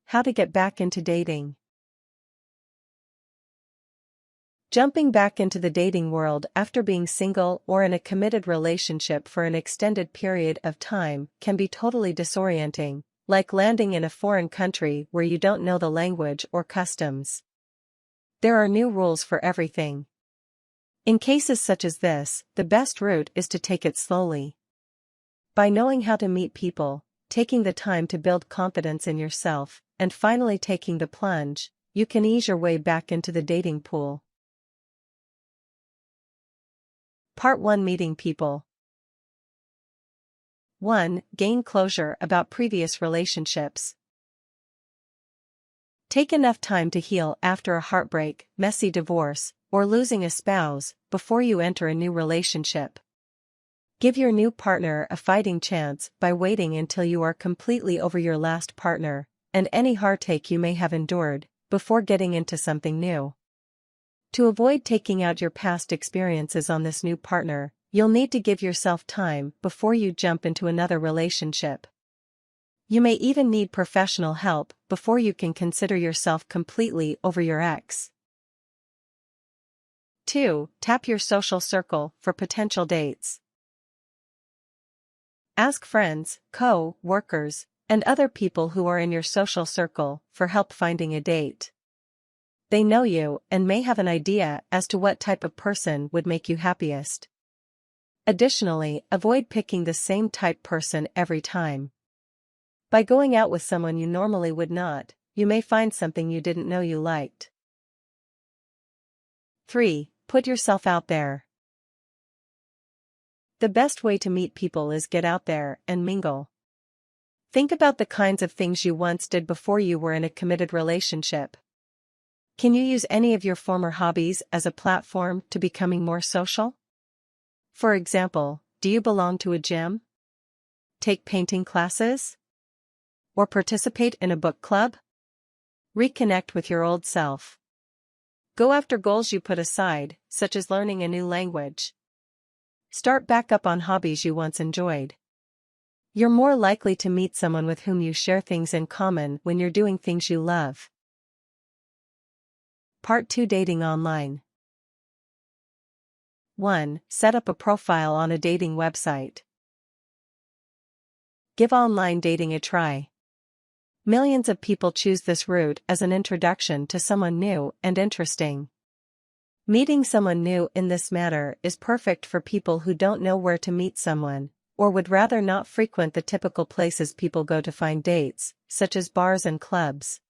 How to get back into dating. Jumping back into the dating world after being single or in a committed relationship for an extended period of time can be totally disorienting, like landing in a foreign country where you don't know the language or customs. There are new rules for everything. In cases such as this, the best route is to take it slowly. By knowing how to meet people, taking the time to build confidence in yourself, and finally taking the plunge, you can ease your way back into the dating pool. Part 1: Meeting people. 1. Gain closure about previous relationships. Take enough time to heal after a heartbreak, messy divorce, or losing a spouse before you enter a new relationship. Give your new partner a fighting chance by waiting until you are completely over your last partner and any heartache you may have endured before getting into something new. To avoid taking out your past experiences on this new partner, you'll need to give yourself time before you jump into another relationship. You may even need professional help before you can consider yourself completely over your ex. 2. Tap your social circle for potential dates. Ask friends, co-workers, and other people who are in your social circle for help finding a date. They know you and may have an idea as to what type of person would make you happiest. Additionally, avoid picking the same type person every time. By going out with someone you normally would not, you may find something you didn't know you liked. 3. Put yourself out there. The best way to meet people is get out there and mingle. Think about the kinds of things you once did before you were in a committed relationship. Can you use any of your former hobbies as a platform to becoming more social? For example, do you belong to a gym? Take painting classes? Or participate in a book club? Reconnect with your old self. Go after goals you put aside, such as learning a new language. Start back up on hobbies you once enjoyed. You're more likely to meet someone with whom you share things in common when you're doing things you love. Part 2: Dating online. 1. Set up a profile on a dating website. Give online dating a try. Millions of people choose this route as an introduction to someone new and interesting. Meeting someone new in this manner is perfect for people who don't know where to meet someone, or would rather not frequent the typical places people go to find dates, such as bars and clubs.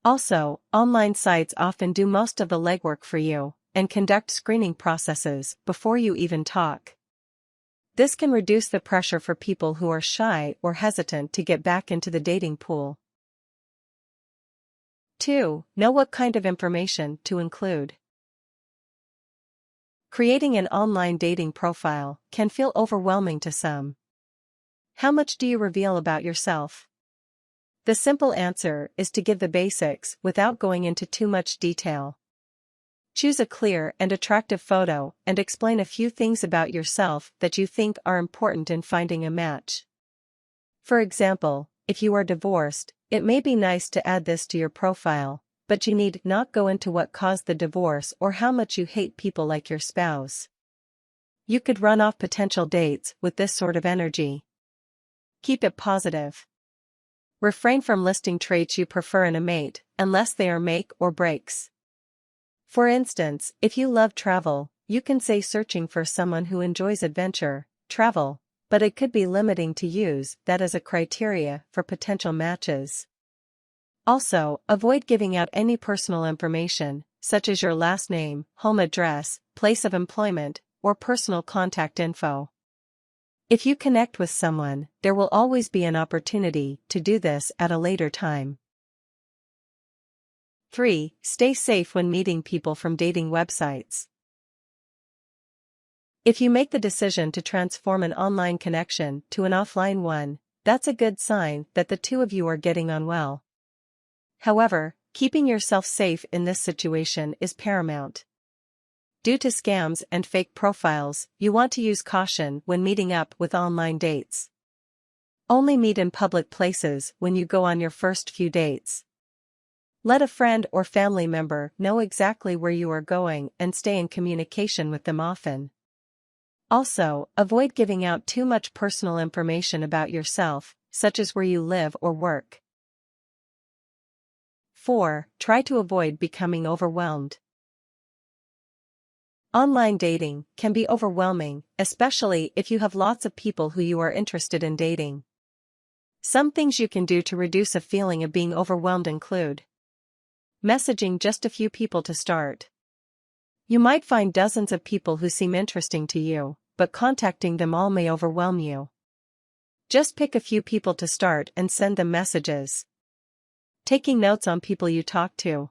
Also, online sites often do most of the legwork for you and conduct screening processes before you even talk. This can reduce the pressure for people who are shy or hesitant to get back into the dating pool. 2. Know what kind of information to include. Creating an online dating profile can feel overwhelming to some. How much do you reveal about yourself? The simple answer is to give the basics without going into too much detail. Choose a clear and attractive photo and explain a few things about yourself that you think are important in finding a match. For example, if you are divorced, it may be nice to add this to your profile, but you need not go into what caused the divorce or how much you hate people like your spouse. You could run off potential dates with this sort of energy. Keep it positive. Refrain from listing traits you prefer in a mate, unless they are make or breaks. For instance, if you love travel, you can say searching for someone who enjoys adventure, travel, but it could be limiting to use that as a criteria for potential matches. Also, avoid giving out any personal information, such as your last name, home address, place of employment, or personal contact info. If you connect with someone, there will always be an opportunity to do this at a later time. 3. Stay safe when meeting people from dating websites. If you make the decision to transform an online connection to an offline one, that's a good sign that the two of you are getting on well. However, keeping yourself safe in this situation is paramount. Due to scams and fake profiles, you want to use caution when meeting up with online dates. Only meet in public places when you go on your first few dates. Let a friend or family member know exactly where you are going and stay in communication with them often. Also, avoid giving out too much personal information about yourself, such as where you live or work. 4. Try to avoid becoming overwhelmed. Online dating can be overwhelming, especially if you have lots of people who you are interested in dating. Some things you can do to reduce a feeling of being overwhelmed include messaging just a few people to start. You might find dozens of people who seem interesting to you, but contacting them all may overwhelm you. Just pick a few people to start and send them messages. Taking notes on people you talk to.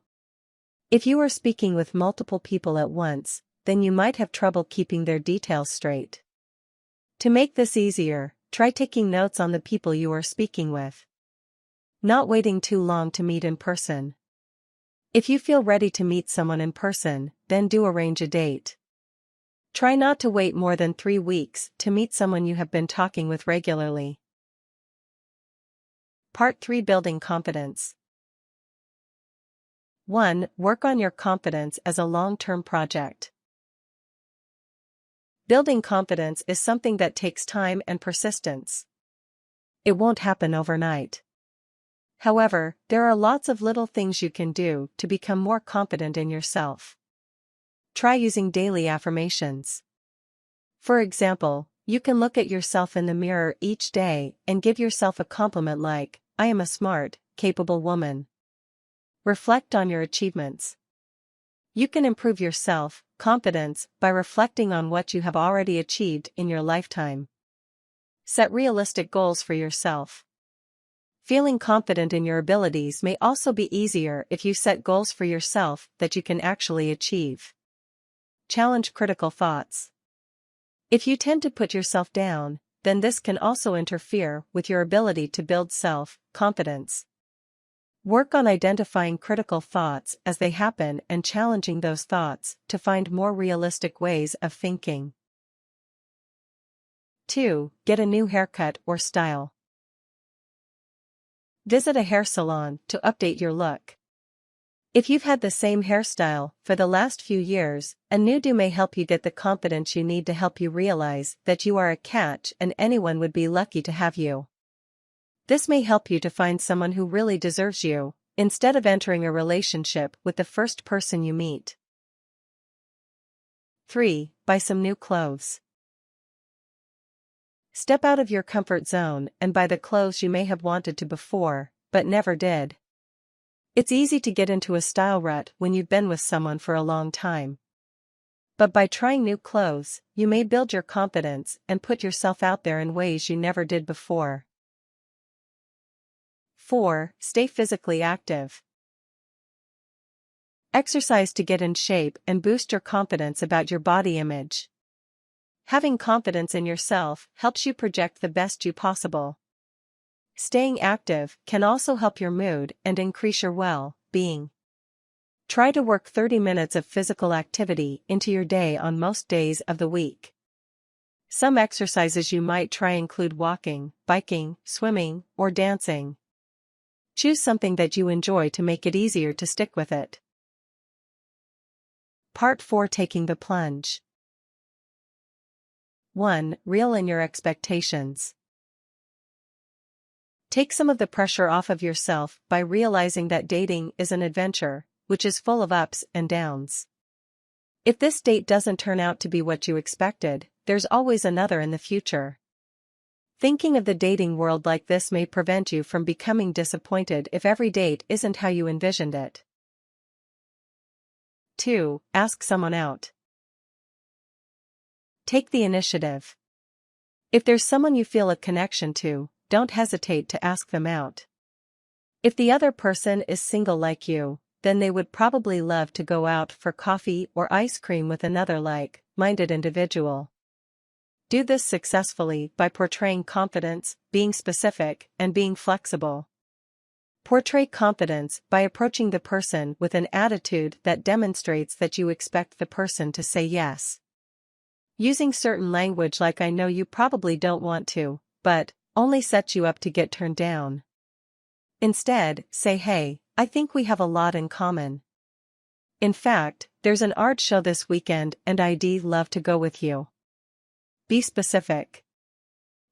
If you are speaking with multiple people at once, then you might have trouble keeping their details straight. To make this easier, try taking notes on the people you are speaking with. Not waiting too long to meet in person. If you feel ready to meet someone in person, then do arrange a date. Try not to wait more than 3 weeks to meet someone you have been talking with regularly. Part 3: Building Confidence. 1. Work on your confidence as a long-term project. Building confidence is something that takes time and persistence. It won't happen overnight. However, there are lots of little things you can do to become more confident in yourself. Try using daily affirmations. For example, you can look at yourself in the mirror each day and give yourself a compliment like, "I am a smart, capable woman." Reflect on your achievements. You can improve your self-confidence by reflecting on what you have already achieved in your lifetime. Set realistic goals for yourself. Feeling confident in your abilities may also be easier if you set goals for yourself that you can actually achieve. Challenge critical thoughts. If you tend to put yourself down, then this can also interfere with your ability to build self-confidence. Work on identifying critical thoughts as they happen and challenging those thoughts to find more realistic ways of thinking. 2. Get a new haircut or style. Visit a hair salon to update your look. If you've had the same hairstyle for the last few years, a new do may help you get the confidence you need to help you realize that you are a catch and anyone would be lucky to have you. This may help you to find someone who really deserves you, instead of entering a relationship with the first person you meet. 3. Buy some new clothes. Step out of your comfort zone and buy the clothes you may have wanted to before, but never did. It's easy to get into a style rut when you've been with someone for a long time. But by trying new clothes, you may build your confidence and put yourself out there in ways you never did before. 4. Stay physically active. Exercise to get in shape and boost your confidence about your body image. Having confidence in yourself helps you project the best you possible. Staying active can also help your mood and increase your well-being. Try to work 30 minutes of physical activity into your day on most days of the week. Some exercises you might try include walking, biking, swimming, or dancing. Choose something that you enjoy to make it easier to stick with it. Part 4: Taking the plunge. 1. Reel in your expectations. Take some of the pressure off of yourself by realizing that dating is an adventure, which is full of ups and downs. If this date doesn't turn out to be what you expected, there's always another in the future. Thinking of the dating world like this may prevent you from becoming disappointed if every date isn't how you envisioned it. 2. Ask someone out. Take the initiative. If there's someone you feel a connection to, don't hesitate to ask them out. If the other person is single like you, then they would probably love to go out for coffee or ice cream with another like-minded individual. Do this successfully by portraying confidence, being specific, and being flexible. Portray confidence by approaching the person with an attitude that demonstrates that you expect the person to say yes. Using certain language like "I know you probably don't want to, but," only sets you up to get turned down. Instead, say, "Hey, I think we have a lot in common. In fact, there's an art show this weekend and I'd love to go with you." Be specific.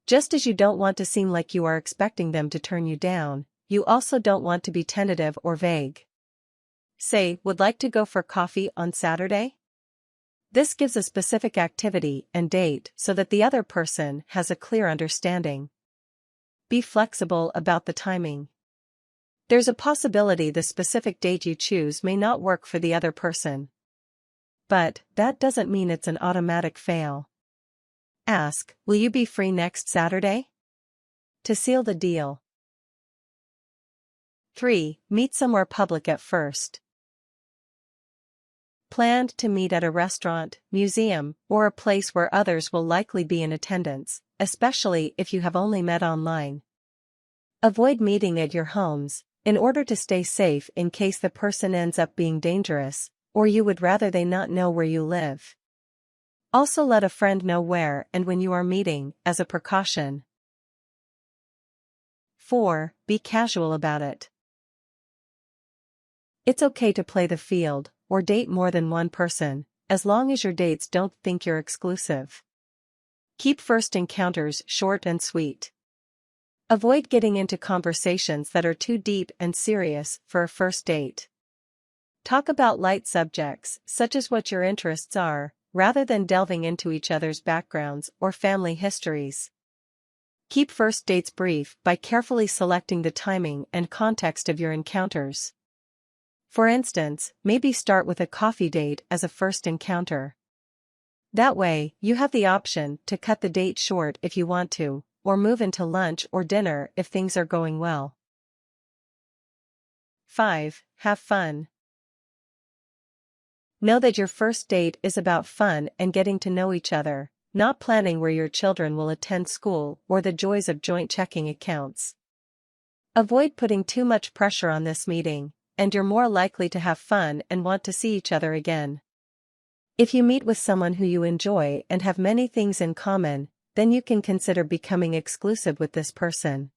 Just as you don't want to seem like you are expecting them to turn you down, you also don't want to be tentative or vague. Say, "Would like to go for coffee on Saturday?" This gives a specific activity and date so that the other person has a clear understanding. Be flexible about the timing. There's a possibility the specific date you choose may not work for the other person. But that doesn't mean it's an automatic fail. Ask, "Will you be free next Saturday?" to seal the deal. 3. Meet somewhere public at first. Planned to meet at a restaurant, museum, or a place where others will likely be in attendance, especially if you have only met online. Avoid meeting at your homes, in order to stay safe in case the person ends up being dangerous, or you would rather they not know where you live. Also let a friend know where and when you are meeting, as a precaution. 4. Be casual about it. It's okay to play the field, or date more than one person, as long as your dates don't think you're exclusive. Keep first encounters short and sweet. Avoid getting into conversations that are too deep and serious for a first date. Talk about light subjects, such as what your interests are, rather than delving into each other's backgrounds or family histories. Keep first dates brief by carefully selecting the timing and context of your encounters. For instance, maybe start with a coffee date as a first encounter. That way, you have the option to cut the date short if you want to, or move into lunch or dinner if things are going well. 5. Have fun. Know that your first date is about fun and getting to know each other, not planning where your children will attend school or the joys of joint checking accounts. Avoid putting too much pressure on this meeting, and you're more likely to have fun and want to see each other again. If you meet with someone who you enjoy and have many things in common, then you can consider becoming exclusive with this person.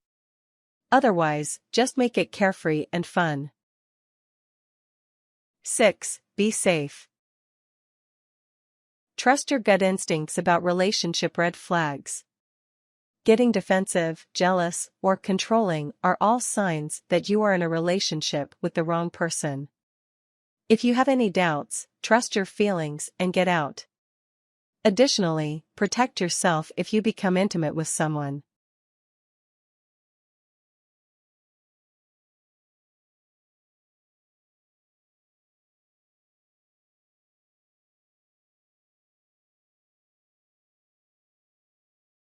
Otherwise, just make it carefree and fun. 6. Be safe. Trust your gut instincts about relationship red flags. Getting defensive, jealous, or controlling are all signs that you are in a relationship with the wrong person. If you have any doubts, trust your feelings and get out. Additionally, protect yourself if you become intimate with someone.